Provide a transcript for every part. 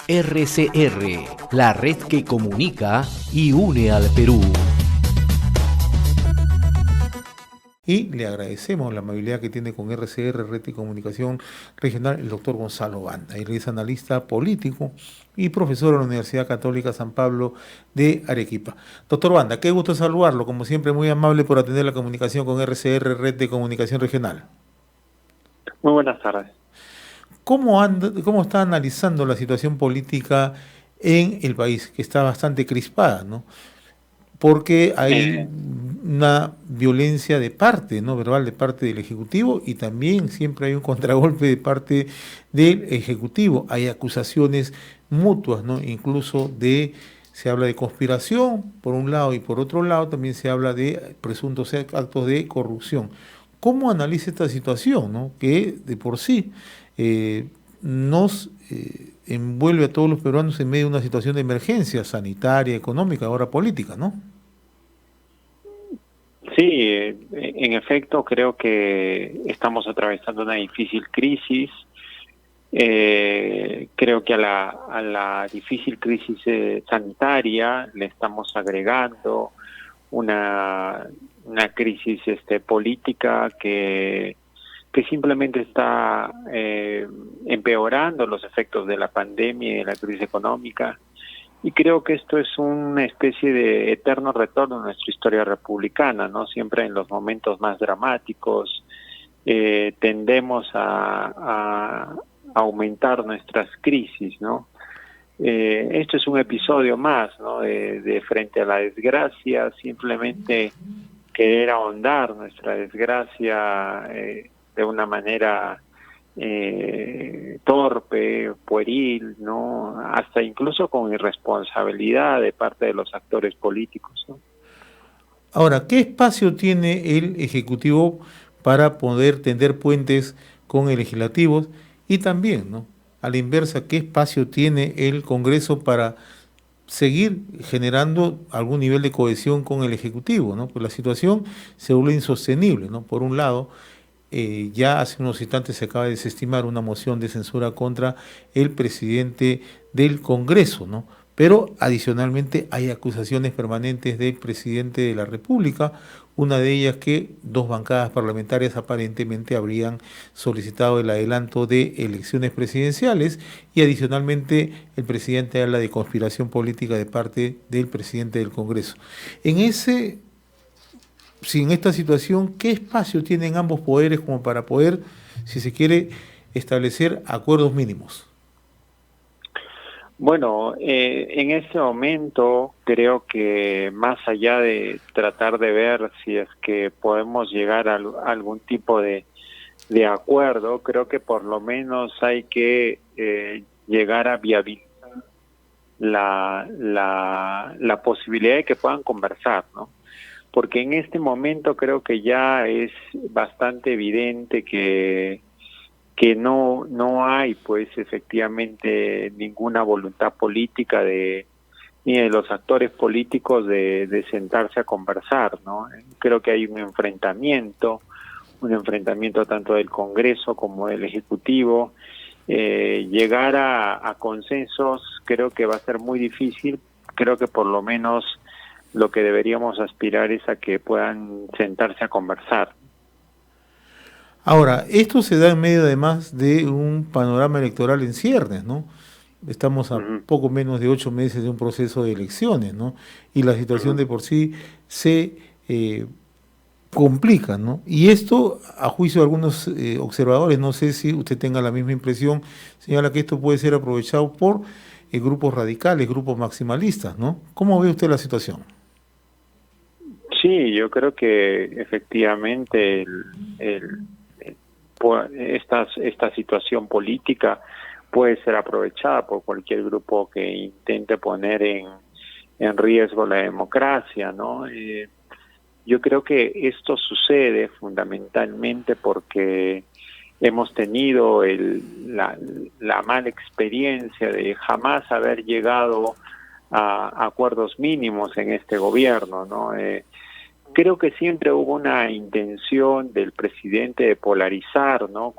RCR, la red que comunica y une al Perú. Y le agradecemos la amabilidad que tiene con RCR, Red de Comunicación Regional, el doctor Gonzalo Banda. Él es analista político y profesor de la Universidad Católica San Pablo de Arequipa. Doctor Banda, qué gusto saludarlo, como siempre muy amable por atender la comunicación con RCR, Red de Comunicación Regional. Muy buenas tardes. ¿Cómo está analizando la situación política en el país, que está bastante crispada, ¿no? Porque hay una violencia de parte, ¿no?, verbal de parte del Ejecutivo, y también siempre hay un contragolpe de parte del Ejecutivo. Hay acusaciones mutuas, ¿no? Incluso se habla de conspiración por un lado, y por otro lado también se habla de presuntos actos de corrupción. ¿Cómo analiza esta situación, ¿no?, que de por sí nos envuelve a todos los peruanos en medio de una situación de emergencia sanitaria, económica, ahora política, ¿no? Sí, en efecto, creo que estamos atravesando una difícil crisis. Creo que a la difícil crisis sanitaria le estamos agregando una crisis política que simplemente está empeorando los efectos de la pandemia y de la crisis económica. Y creo que esto es una especie de eterno retorno a nuestra historia republicana, ¿no? Siempre en los momentos más dramáticos tendemos a aumentar nuestras crisis, ¿no? Esto es un episodio más, ¿no?, de frente a la desgracia, simplemente querer ahondar nuestra desgracia de una manera torpe, pueril, ¿no?, hasta incluso con irresponsabilidad de parte de los actores políticos, ¿no? Ahora, ¿qué espacio tiene el Ejecutivo para poder tender puentes con el Legislativo? Y también, ¿no?, a la inversa, ¿qué espacio tiene el Congreso para seguir generando algún nivel de cohesión con el Ejecutivo, ¿no? Pues la situación se vuelve insostenible, ¿no? Por un lado, ya hace unos instantes se acaba de desestimar una moción de censura contra el presidente del Congreso, ¿no? Pero adicionalmente hay acusaciones permanentes del presidente de la República, una de ellas que dos bancadas parlamentarias aparentemente habrían solicitado el adelanto de elecciones presidenciales, y adicionalmente el presidente habla de conspiración política de parte del presidente del Congreso. En esta situación, ¿qué espacio tienen ambos poderes como para poder, si se quiere, establecer acuerdos mínimos? Bueno, en este momento creo que más allá de tratar de ver si es que podemos llegar a algún tipo de acuerdo, creo que por lo menos hay que llegar a viabilizar la posibilidad de que puedan conversar, ¿no? Porque en este momento creo que ya es bastante evidente que no hay, pues, efectivamente ninguna voluntad política ni de los actores políticos de sentarse a conversar, ¿no? Creo que hay un enfrentamiento tanto del Congreso como del Ejecutivo. Llegar a consensos creo que va a ser muy difícil. Creo que por lo menos lo que deberíamos aspirar es a que puedan sentarse a conversar. Ahora, esto se da en medio además de un panorama electoral en ciernes, ¿no? Estamos a poco menos de 8 meses de un proceso de elecciones, ¿no? Y la situación de por sí se complica, ¿no? Y esto, a juicio de algunos observadores, no sé si usted tenga la misma impresión, señala que esto puede ser aprovechado por grupos radicales, grupos maximalistas, ¿no? ¿Cómo ve usted la situación? Sí, yo creo que efectivamente esta situación política puede ser aprovechada por cualquier grupo que intente poner en riesgo la democracia, ¿no? Yo creo que esto sucede fundamentalmente porque hemos tenido la mala experiencia de jamás haber llegado a acuerdos mínimos en este gobierno, ¿no? Creo que siempre hubo una intención del presidente de polarizar, ¿no?,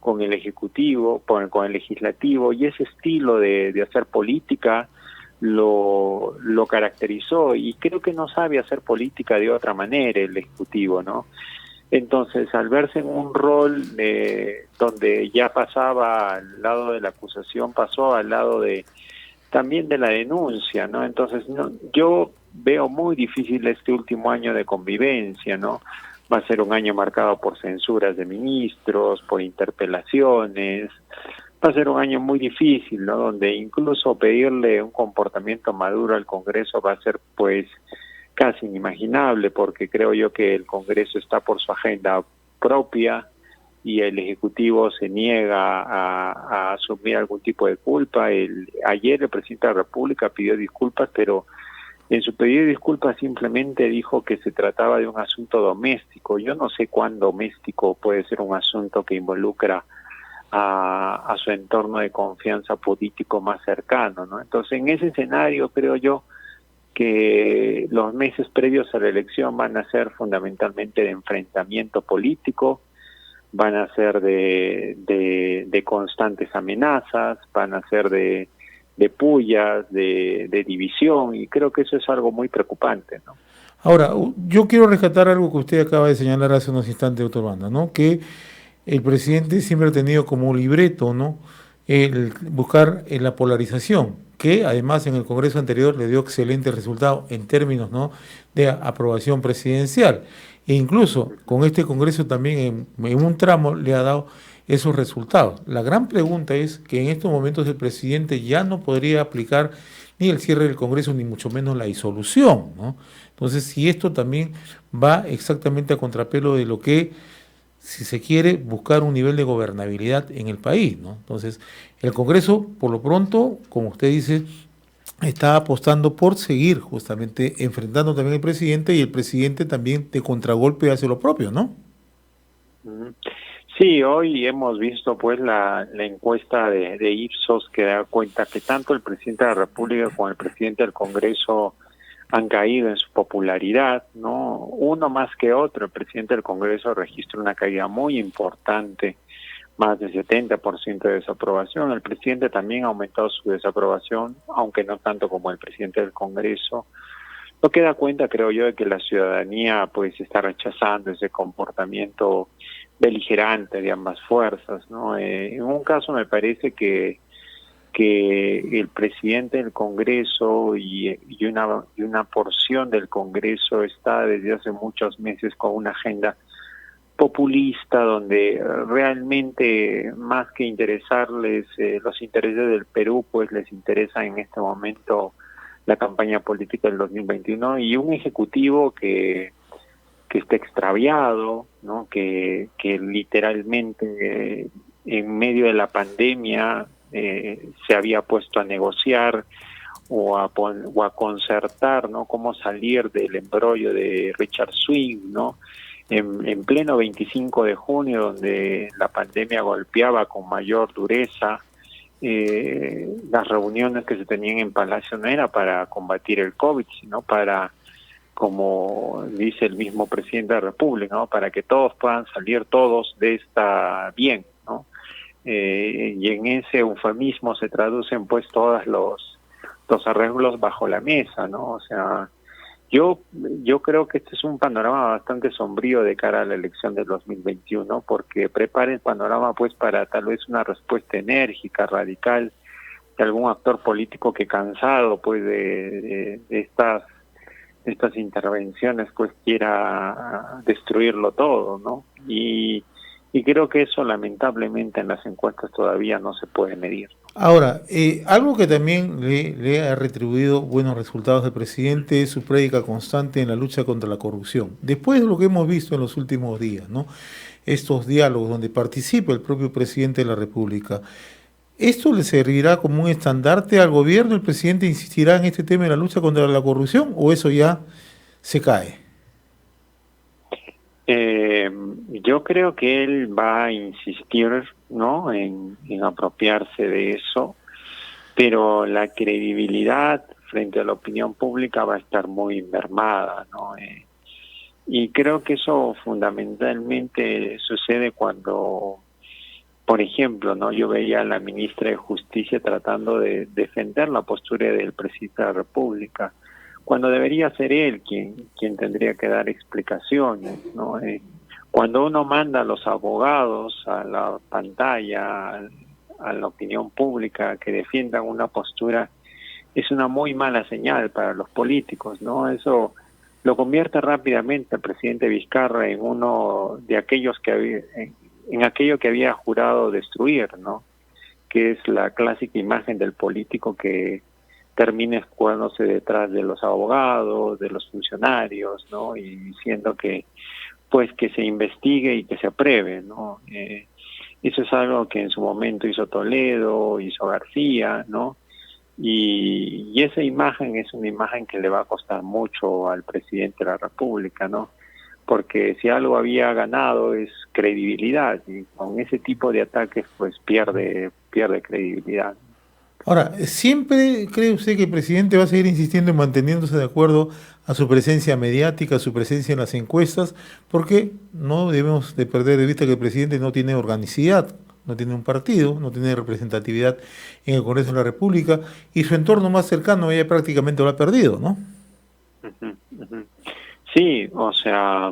con el Ejecutivo, con el Legislativo, y ese estilo de hacer política lo caracterizó, y creo que no sabe hacer política de otra manera el Ejecutivo, ¿no? Entonces, al verse en un rol donde ya pasaba al lado de la acusación, pasó al lado también de la denuncia, ¿no? Entonces, yo veo muy difícil este último año de convivencia, ¿no? Va a ser un año marcado por censuras de ministros, por interpelaciones. Va a ser un año muy difícil, ¿no? Donde incluso pedirle un comportamiento maduro al Congreso va a ser, pues, casi inimaginable, porque creo yo que el Congreso está por su agenda propia y el Ejecutivo se niega a asumir algún tipo de culpa. Ayer el presidente de la República pidió disculpas, pero en su pedido de disculpas simplemente dijo que se trataba de un asunto doméstico. Yo no sé cuán doméstico puede ser un asunto que involucra a su entorno de confianza político más cercano, ¿no? Entonces, en ese escenario creo yo que los meses previos a la elección van a ser fundamentalmente de enfrentamiento político, van a ser de constantes amenazas, van a ser de pullas, de división, y creo que eso es algo muy preocupante, ¿no? Ahora, yo quiero rescatar algo que usted acaba de señalar hace unos instantes, doctor Banda, ¿no? Que el presidente siempre ha tenido como libreto, ¿no?, el buscar la polarización, que además en el Congreso anterior le dio excelentes resultados en términos, ¿no?, de aprobación presidencial. E incluso con este Congreso también en un tramo le ha dado esos resultados. La gran pregunta es que en estos momentos el presidente ya no podría aplicar ni el cierre del Congreso, ni mucho menos la disolución, ¿no? Entonces, si esto también va exactamente a contrapelo de lo que, si se quiere, buscar un nivel de gobernabilidad en el país, ¿no? Entonces, el Congreso, por lo pronto, como usted dice, está apostando por seguir justamente enfrentando también al presidente, y el presidente también de contragolpe hace lo propio, ¿no? Sí, hoy hemos visto pues la encuesta de Ipsos, que da cuenta que tanto el presidente de la República como el presidente del Congreso han caído en su popularidad, ¿no? Uno más que otro. El presidente del Congreso registra una caída muy importante, más del 70% de desaprobación. El presidente también ha aumentado su desaprobación, aunque no tanto como el presidente del Congreso. Lo que da cuenta, creo yo, de que la ciudadanía pues está rechazando ese comportamiento beligerante de ambas fuerzas, ¿no? En un caso me parece que el presidente del Congreso y una porción del Congreso está desde hace muchos meses con una agenda populista, donde realmente más que interesarles los intereses del Perú, pues les interesa en este momento la campaña política del 2021, y un ejecutivo que está extraviado, ¿no? Que literalmente en medio de la pandemia se había puesto a negociar o a concertar, ¿no?, cómo salir del embrollo de Richard Swing, ¿no? En pleno 25 de junio, donde la pandemia golpeaba con mayor dureza, las reuniones que se tenían en Palacio no era para combatir el COVID, sino para, como dice el mismo presidente de la República, ¿no?, para que todos puedan salir todos de esta bien, ¿no? Y en ese eufemismo se traducen pues todos los arreglos bajo la mesa, ¿no? O sea, yo creo que este es un panorama bastante sombrío de cara a la elección del 2021, porque prepara el panorama pues para tal vez una respuesta enérgica, radical, de algún actor político que, cansado pues de estas intervenciones, pues quiera destruirlo todo, ¿no? Y creo que eso lamentablemente en las encuestas todavía no se puede medir. Ahora, algo que también le ha retribuido buenos resultados al presidente es su prédica constante en la lucha contra la corrupción. Después de lo que hemos visto en los últimos días, ¿no?, estos diálogos donde participa el propio presidente de la República, ¿esto le servirá como un estandarte al gobierno? ¿El presidente insistirá en este tema de la lucha contra la corrupción, o eso ya se cae? Yo creo que él va a insistir, ¿no?, en apropiarse de eso, pero la credibilidad frente a la opinión pública va a estar muy mermada, ¿no? Y creo que eso fundamentalmente sucede cuando Por ejemplo, ¿no? Yo veía a la ministra de Justicia tratando de defender la postura del presidente de la República, cuando debería ser él quien tendría que dar explicaciones, ¿no? Cuando uno manda a los abogados a la pantalla, a la opinión pública, que defiendan una postura, es una muy mala señal para los políticos, ¿no? Eso lo convierte rápidamente al presidente Vizcarra en uno de aquellos que había, en aquello que había jurado destruir, ¿no? Que es la clásica imagen del político que termina escudándose detrás de los abogados, de los funcionarios, ¿no? Y diciendo que pues que se investigue y que se apruebe, ¿no? Eso es algo que en su momento hizo Toledo, hizo García, ¿no? Y esa imagen es una imagen que le va a costar mucho al presidente de la República, ¿no? Porque si algo había ganado es credibilidad, y con ese tipo de ataques pues pierde credibilidad. Ahora, ¿siempre cree usted que el presidente va a seguir insistiendo en manteniéndose de acuerdo a su presencia mediática, a su presencia en las encuestas? Porque no debemos de perder de vista que el presidente no tiene organicidad, no tiene un partido, no tiene representatividad en el Congreso de la República, y su entorno más cercano ya prácticamente lo ha perdido, ¿no? Sí, o sea,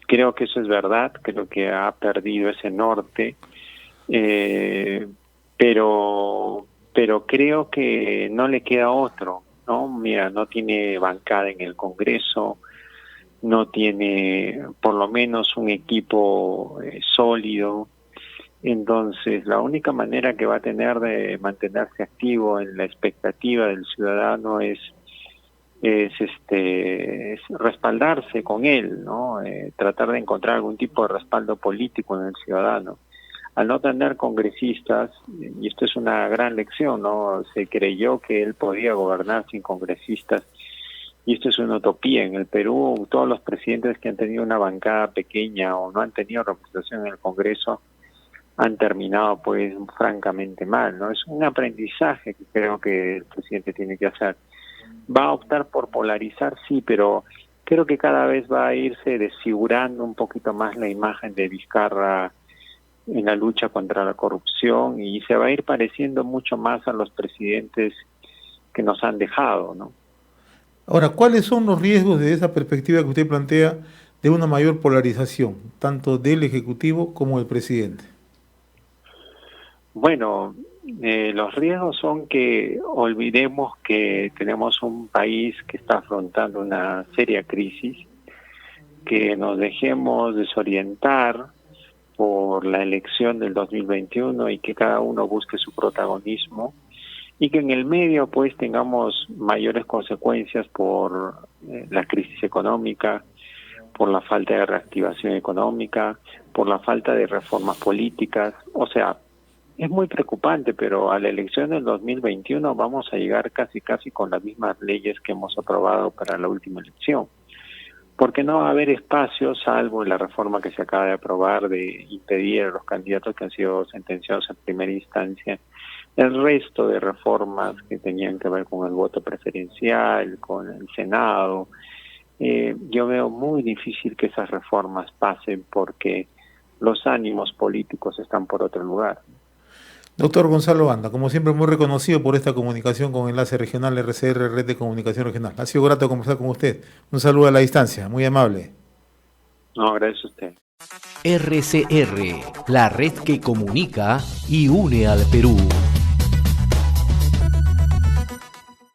creo que eso es verdad, creo que ha perdido ese norte, pero creo que no le queda otro, ¿no? Mira, no tiene bancada en el Congreso, no tiene por lo menos un equipo sólido, entonces la única manera que va a tener de mantenerse activo en la expectativa del ciudadano es respaldarse con él, ¿no? Tratar de encontrar algún tipo de respaldo político en el ciudadano. Al no tener congresistas, y esto es una gran lección, ¿no? Se creyó que él podía gobernar sin congresistas, y esto es una utopía. En el Perú, todos los presidentes que han tenido una bancada pequeña o no han tenido representación en el Congreso han terminado, pues, francamente mal, ¿no? Es un aprendizaje que creo que el presidente tiene que hacer. Va a optar por polarizar, sí, pero creo que cada vez va a irse desfigurando un poquito más la imagen de Vizcarra en la lucha contra la corrupción, y se va a ir pareciendo mucho más a los presidentes que nos han dejado, ¿no? Ahora, ¿cuáles son los riesgos de esa perspectiva que usted plantea de una mayor polarización, tanto del Ejecutivo como del presidente? Bueno, los riesgos son que olvidemos que tenemos un país que está afrontando una seria crisis, que nos dejemos desorientar por la elección del 2021 y que cada uno busque su protagonismo, y que en el medio pues tengamos mayores consecuencias por la crisis económica, por la falta de reactivación económica, por la falta de reformas políticas. O sea, es muy preocupante, pero a la elección del 2021 vamos a llegar casi con las mismas leyes que hemos aprobado para la última elección, porque no va a haber espacio, salvo la reforma que se acaba de aprobar de impedir a los candidatos que han sido sentenciados en primera instancia, el resto de reformas que tenían que ver con el voto preferencial, con el Senado. Yo veo muy difícil que esas reformas pasen porque los ánimos políticos están por otro lugar. Doctor Gonzalo Banda, como siempre muy reconocido por esta comunicación con Enlace Regional RCR, Red de Comunicación Regional. Ha sido grato conversar con usted. Un saludo a la distancia, muy amable. No, gracias a usted. RCR, la red que comunica y une al Perú.